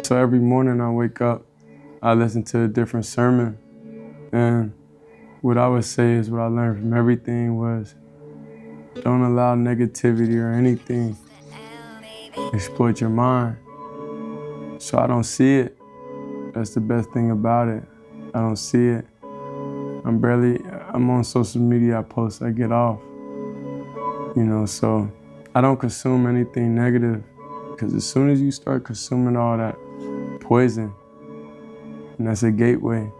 So every morning I wake up, I listen to a different sermon. And what I would say is what I learned from everything was don't allow negativity or anything exploit your mind. So I don't see it. That's the best thing about it. I don't see it. I'm on social media, I post, I get off. So I don't consume anything negative, because as soon as you start consuming all that poison, and that's a gateway,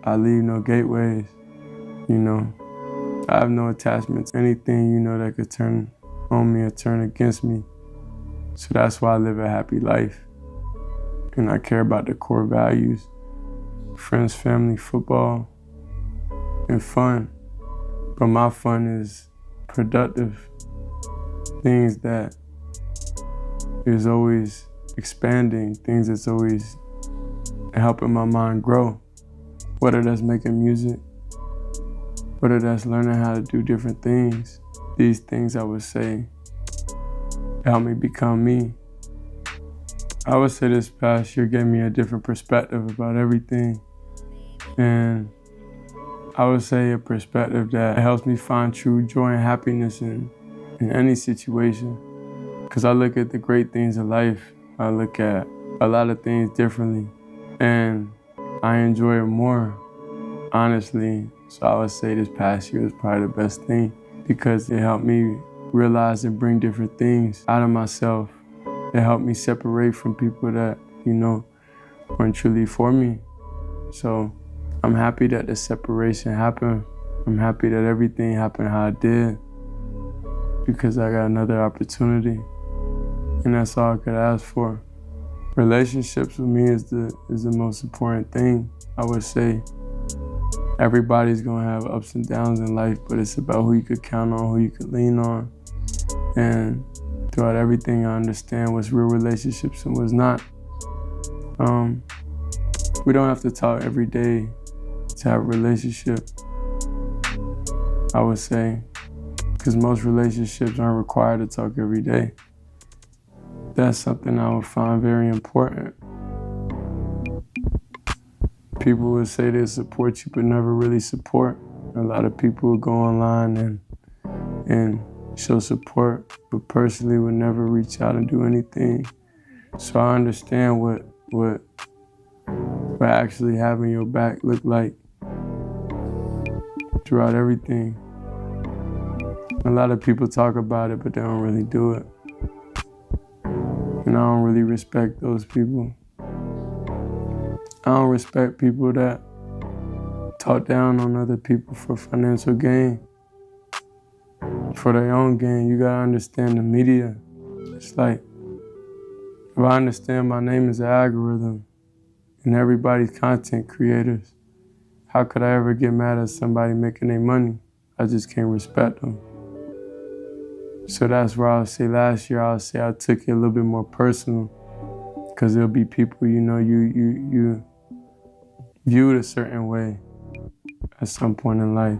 I leave no gateways, I have no attachment to anything, that could turn on me or turn against me. So that's why I live a happy life. And I care about the core values: friends, family, football, and fun. But my fun is productive, things that is always expanding, things that's always helping my mind grow. Whether that's making music, whether that's learning how to do different things. These things, I would say, help me become me. I would say this past year gave me a different perspective about everything. And I would say a perspective that helps me find true joy and happiness in any situation. Because I look at the great things in life, I look at a lot of things differently. And I enjoy it more, honestly. So I would say this past year was probably the best thing, because it helped me realize and bring different things out of myself. It helped me separate from people that, weren't truly for me. So I'm happy that the separation happened. I'm happy that everything happened how it did, because I got another opportunity. And that's all I could ask for. Relationships with me is the most important thing. I would say everybody's gonna have ups and downs in life, but it's about who you could count on, who you could lean on. And throughout everything, I understand what's real relationships and what's not. We don't have to talk every day to have a relationship, I would say, because most relationships aren't required to talk every day. That's something I would find very important. People would say they support you, but never really support. A lot of people would go online and show support, but personally would never reach out and do anything. So I understand what actually having your back look like throughout everything. A lot of people talk about it, but they don't really do it. And I don't really respect those people. I don't respect people that talk down on other people for financial gain. For their own gain, you gotta understand the media. It's like, if I understand my name is an algorithm and everybody's content creators, how could I ever get mad at somebody making their money? I just can't respect them. So that's where I would say last year, I took it a little bit more personal, because there'll be people, you viewed a certain way at some point in life.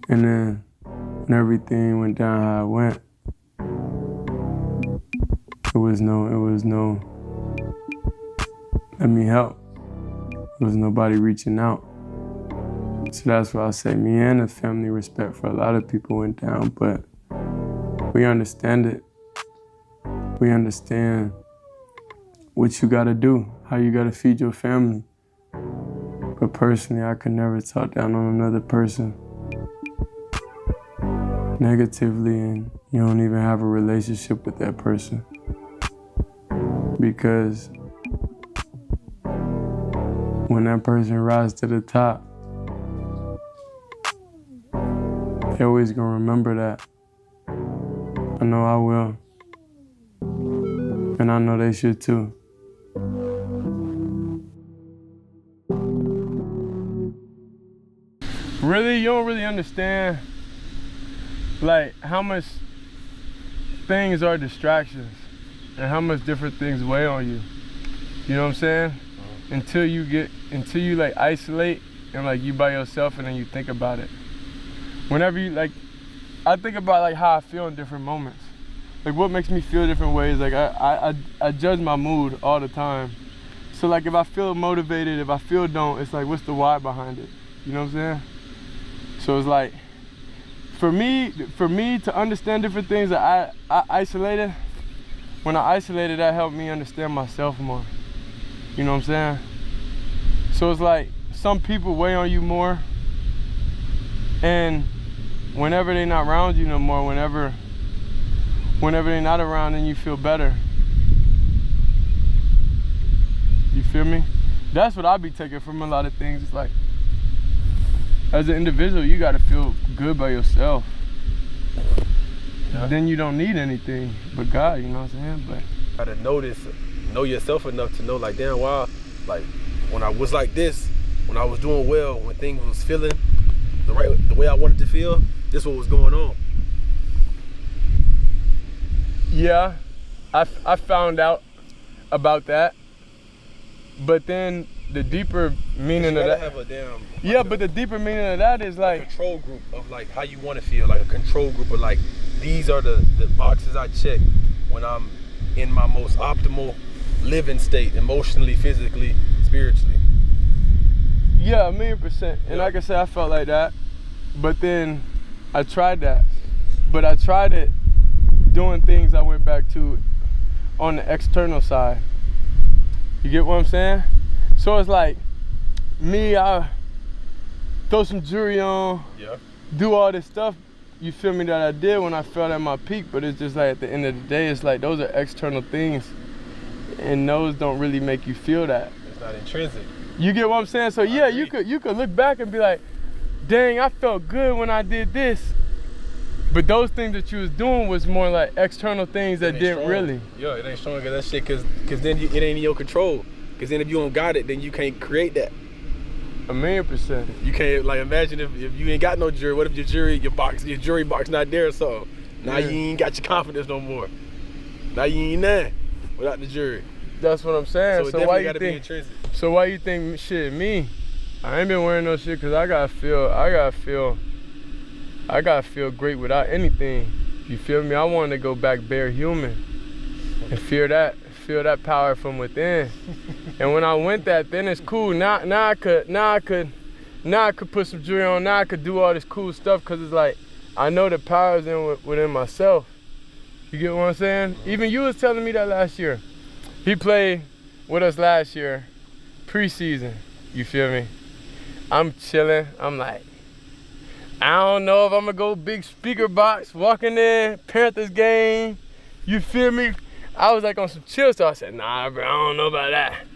And then when everything went down how it went, it was no, let me help. There was nobody reaching out. So that's why I say me and the family respect for a lot of people went down, but we understand it. We understand what you gotta do, how you gotta feed your family. But personally, I could never talk down on another person negatively, and you don't even have a relationship with that person. Because when that person rises to the top, they're always gonna remember that. I know I will. And I know they should too. Really, you don't really understand like how much things are distractions and how much different things weigh on you. You know what I'm saying? Until you like isolate and like you by yourself and then you think about it. Whenever you I think about like how I feel in different moments. like what makes me feel different ways. Like I judge my mood all the time. So like if I feel motivated, if I feel don't, it's like what's the why behind it? You know what I'm saying? So it's like for me to understand different things that I isolated. When I isolated, that helped me understand myself more. You know what I'm saying? So it's like some people weigh on you more, and whenever they're not around you no more, whenever they're not around, then you feel better. You feel me? That's what I be taking from a lot of things. It's like, as an individual, you gotta feel good by yourself. Yeah. Then you don't need anything but God, you know what I'm saying? But gotta know yourself enough to know, like, damn, wow, like when I was like this, when I was doing well, when things was feeling the way I wanted to feel, this what was going on. Yeah, I found out about that, but then the deeper meaning of that. Have a damn. Yeah, but the deeper meaning of that is like a control group of like how you want to feel, like a control group of like these are the boxes I check when I'm in my most optimal living state, emotionally, physically, spiritually. Yeah, 1,000,000%. And like I said, I felt like that, but then I tried that, but I tried it doing things I went back to on the external side. You get what I'm saying? So it's like me, I throw some jewelry on, do all this stuff, you feel me, that I did when I felt at my peak, but it's just like at the end of the day, it's like those are external things, and those don't really make you feel that. It's not intrinsic. You get what I'm saying? So yeah, you could look back and be like, dang, I felt good when I did this. But those things that you was doing was more like external things that didn't really. Yeah, it ain't showing that shit cause then it ain't in your control. Cause then if you don't got it, then you can't create that. 1,000,000%. You can't, like, imagine if you ain't got no jewelry. What if your jewelry box not there or something? Now you ain't got your confidence no more. Now you ain't nothing without the jewelry. That's what I'm saying. So why you think? So why you think shit me? I ain't been wearing no shit cause I gotta feel great without anything. You feel me? I wanted to go back bare human and feel that power from within. And when I went that, then it's cool. Now I could put some jewelry on. Now I could do all this cool stuff because it's like I know the power is within myself. You get what I'm saying? Even you was telling me that last year. He played with us last year, preseason. You feel me? I'm chilling. I'm like, I don't know if I'm gonna go big speaker box, walking in, Panthers game. You feel me? I was like on some chill, so I said, nah, bro, I don't know about that.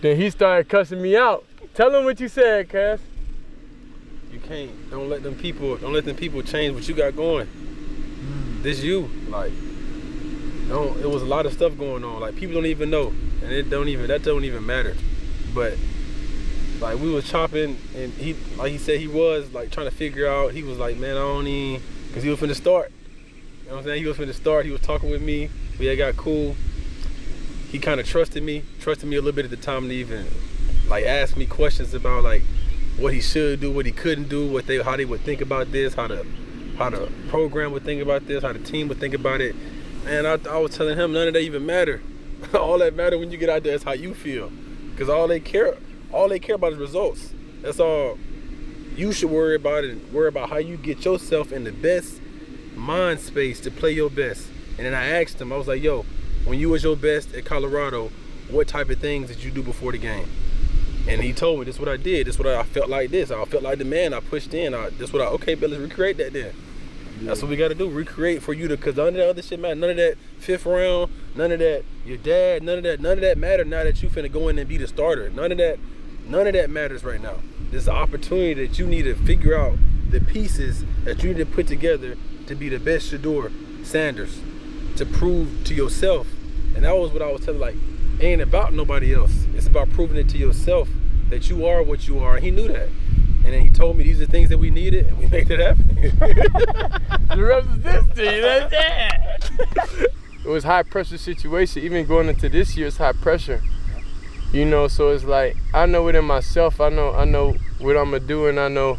Then he started cussing me out. Tell him what you said, cuz. You can't, don't let them people change what you got going. This you, like, it was a lot of stuff going on. Like, people don't even know, and that don't even matter. But like, we was chopping, and he, like he said, he was like trying to figure out. He was like, man, I don't even, cause he was finna start. You know what I'm saying? He was finna start. He was talking with me. We had got cool. He kind of trusted me a little bit at the time to even like ask me questions about like what he should do, what he couldn't do, how they would think about this, how the program would think about this, how the team would think about it. And I was telling him none of that even matter. All that matter when you get out there is how you feel, because all they care about is results. That's all you should worry about, and worry about how you get yourself in the best mind space to play your best. And then I asked him, I was like, yo, when you was your best at Colorado, what type of things did you do before the game? And he told me, this is what I did, this is what I felt like this. I felt like the man, I pushed in, okay, but let's recreate that then. Yeah. That's what we gotta do, recreate for you because none of that other shit matter, none of that fifth round, none of that, your dad, none of that matter now that you finna go in and be the starter. None of that matters right now. This is an opportunity that you need to figure out the pieces that you need to put together to be the best Shedeur Sanders, to prove to yourself. And that was what I was telling, like, it ain't about nobody else. It's about proving it to yourself that you are what you are. And he knew that. And then he told me these are things that we needed, and we made it happen. The rest is history, that's it. It was high pressure situation. Even going into this year, it's high pressure. You know, so it's like, I know within myself, I know what I'm gonna do, and I know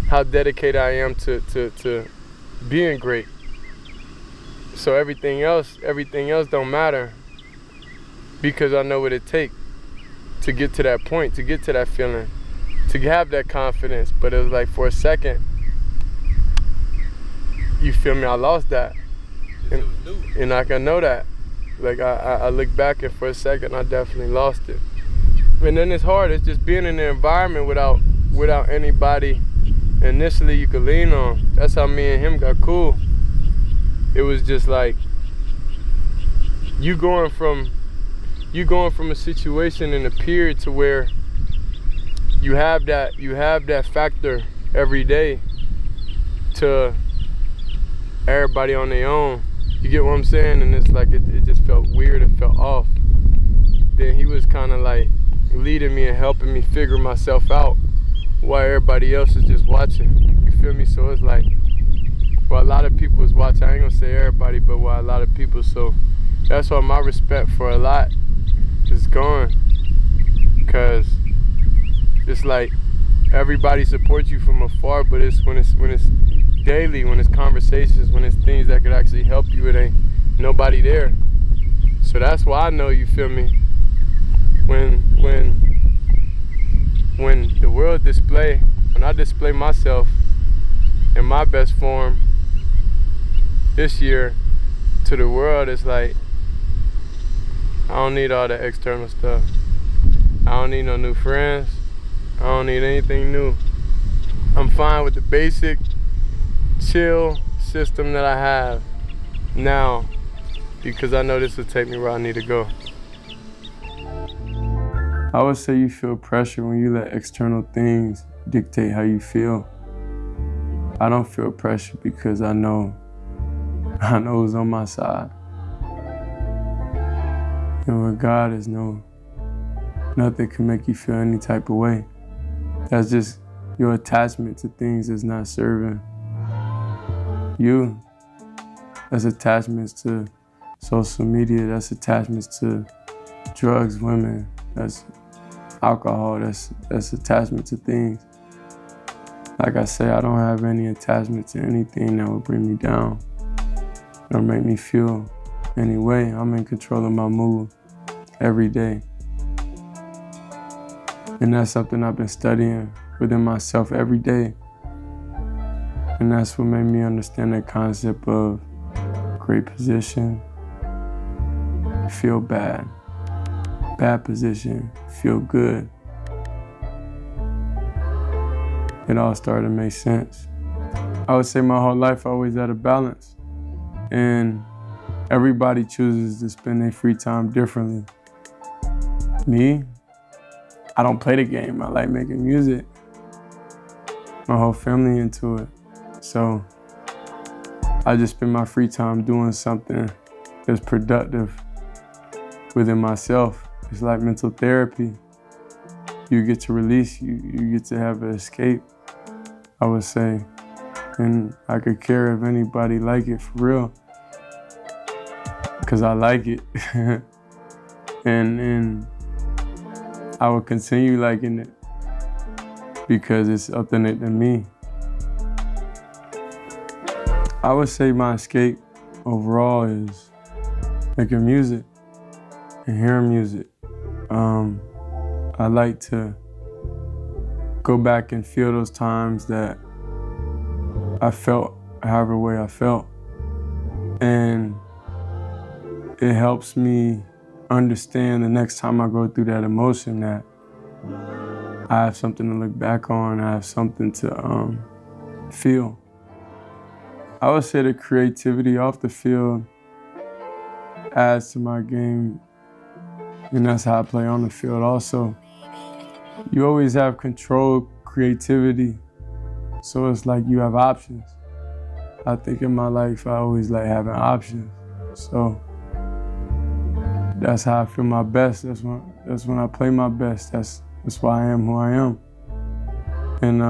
how dedicated I am to being great. So everything else don't matter because I know what it takes to get to that point, to get to that feeling, to have that confidence. But it was like for a second, you feel me, I lost that. And I can know that. Like I look back and for a second, I definitely lost it. And then it's hard, it's just being in the environment without anybody initially you could lean on. That's how me and him got cool. It was just like you going from a situation in a period to where you have that factor every day to everybody on their own. You get what I'm saying? And it's like it just felt weird, it felt off. Then he was kind of like leading me and helping me figure myself out while everybody else is just watching. You feel me? So it's like, well, a lot of people is watching. I ain't gonna say everybody, but while a lot of people. So that's why my respect for a lot is gone. Cause it's like everybody supports you from afar, but it's when it's daily, when it's conversations, when it's things that could actually help you, it ain't nobody there. So that's why I know, you feel me, when the world when I display myself in my best form this year to the world, it's like I don't need all that external stuff. I don't need no new friends. I don't need anything new. I'm fine with the basic chill system that I have now because I know this will take me where I need to go. I would say you feel pressure when you let external things dictate how you feel. I don't feel pressure because I know who's on my side. And with God is nothing can make you feel any type of way. That's just your attachment to things that's not serving you. That's attachments to social media, that's attachments to drugs, women, that's alcohol, that's attachment to things. Like I say, I don't have any attachment to anything that would bring me down or make me feel any way. I'm in control of my mood every day. And that's something I've been studying within myself every day. And that's what made me understand the concept of great position, feel bad. Bad position, feel good. It all started to make sense. I would say my whole life I always had a balance. And everybody chooses to spend their free time differently. Me, I don't play the game. I like making music. My whole family into it. So I just spend my free time doing something that's productive within myself. It's like mental therapy. You get to release, you get to have an escape, I would say. And I could care if anybody like it for real, because I like it. and I would continue liking it because it's authentic to me. I would say my escape overall is making music and hearing music. I like to go back and feel those times that I felt however way I felt. And it helps me understand the next time I go through that emotion that I have something to look back on, I have something to feel. I would say the creativity off the field adds to my game, and that's how I play on the field also. You always have control, creativity, so it's like you have options. I think in my life I always like having options, so that's how I feel my best. That's when I play my best. That's why I am who I am, and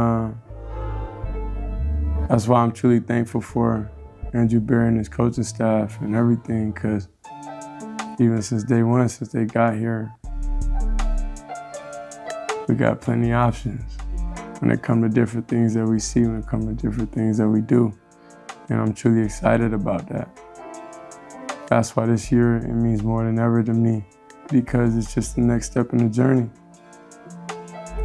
that's why I'm truly thankful for Andrew Berry and his coaching staff and everything, because even since day one, since they got here, we got plenty of options when it comes to different things that we see, when it comes to different things that we do. And I'm truly excited about that. That's why this year, it means more than ever to me, because it's just the next step in the journey.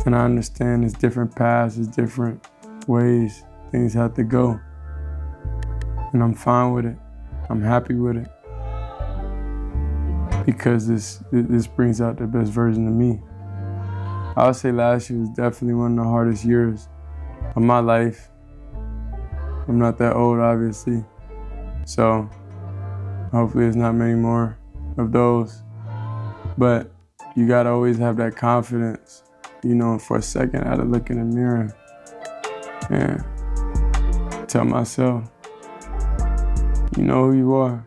And I understand there's different paths, there's different ways things have to go. And I'm fine with it. I'm happy with it. Because this brings out the best version of me. I would say last year was definitely one of the hardest years of my life. I'm not that old, obviously. So hopefully there's not many more of those. But you gotta always have that confidence. You know, for a second I had to look in the mirror and tell myself, you know who you are.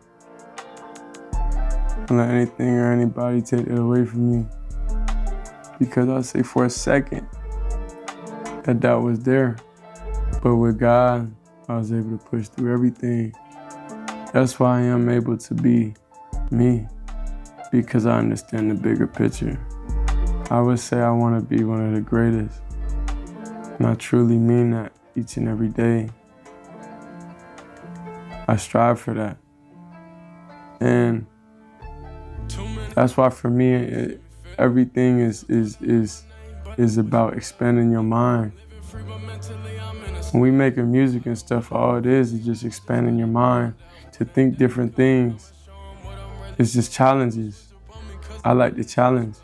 Don't let anything or anybody take it away from you. Because I'll say for a second that was there. But with God, I was able to push through everything. That's why I am able to be me, because I understand the bigger picture. I would say I want to be one of the greatest. And I truly mean that each and every day. I strive for that. And that's why for me, everything is about expanding your mind. When we making music and stuff, all it is just expanding your mind to think different things. It's just challenges. I like the challenge.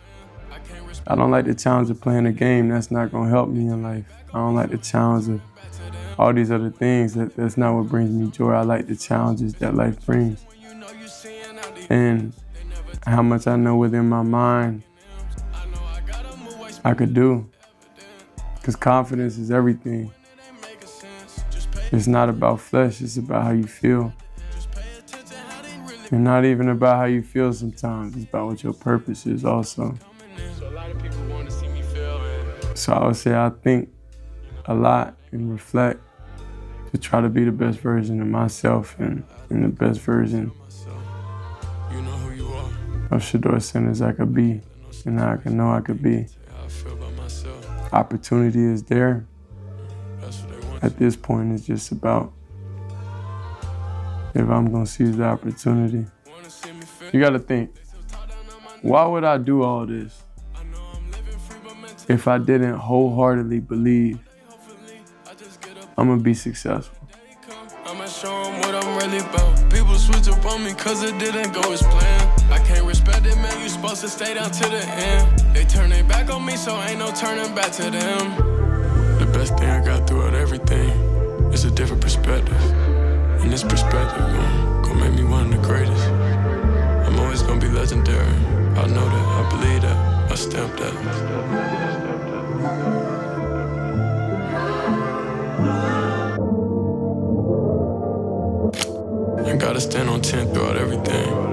I don't like the challenge of playing a game. That's not gonna help me in life. I don't like the challenge of all these other things. That's not what brings me joy. I like the challenges that life brings. And how much I know within my mind I could do. Because confidence is everything. It's not about flesh, it's about how you feel. And not even about how you feel sometimes, it's about what your purpose is also. So a lot of people want to see me fail. So I would say I think a lot and reflect to try to be the best version of myself and the best version of Shedeur Centers I could be and how I can know I could be. Opportunity is there. At this point, it's just about if I'm gonna seize the opportunity. You gotta think, why would I do all this if I didn't wholeheartedly believe I'm gonna be successful? I'ma show them what I'm really about. People switch up on me cause it didn't go as planned. I can't respect it, man, you supposed to stay down to the end. They turn their back on me, so ain't no turning back to them. The best thing I got throughout everything is a different perspective. And this perspective gon' make me one of the greatest. I'm always gonna be legendary. I know that, I believe that, I stamp that. I gotta stand on 10 throughout everything.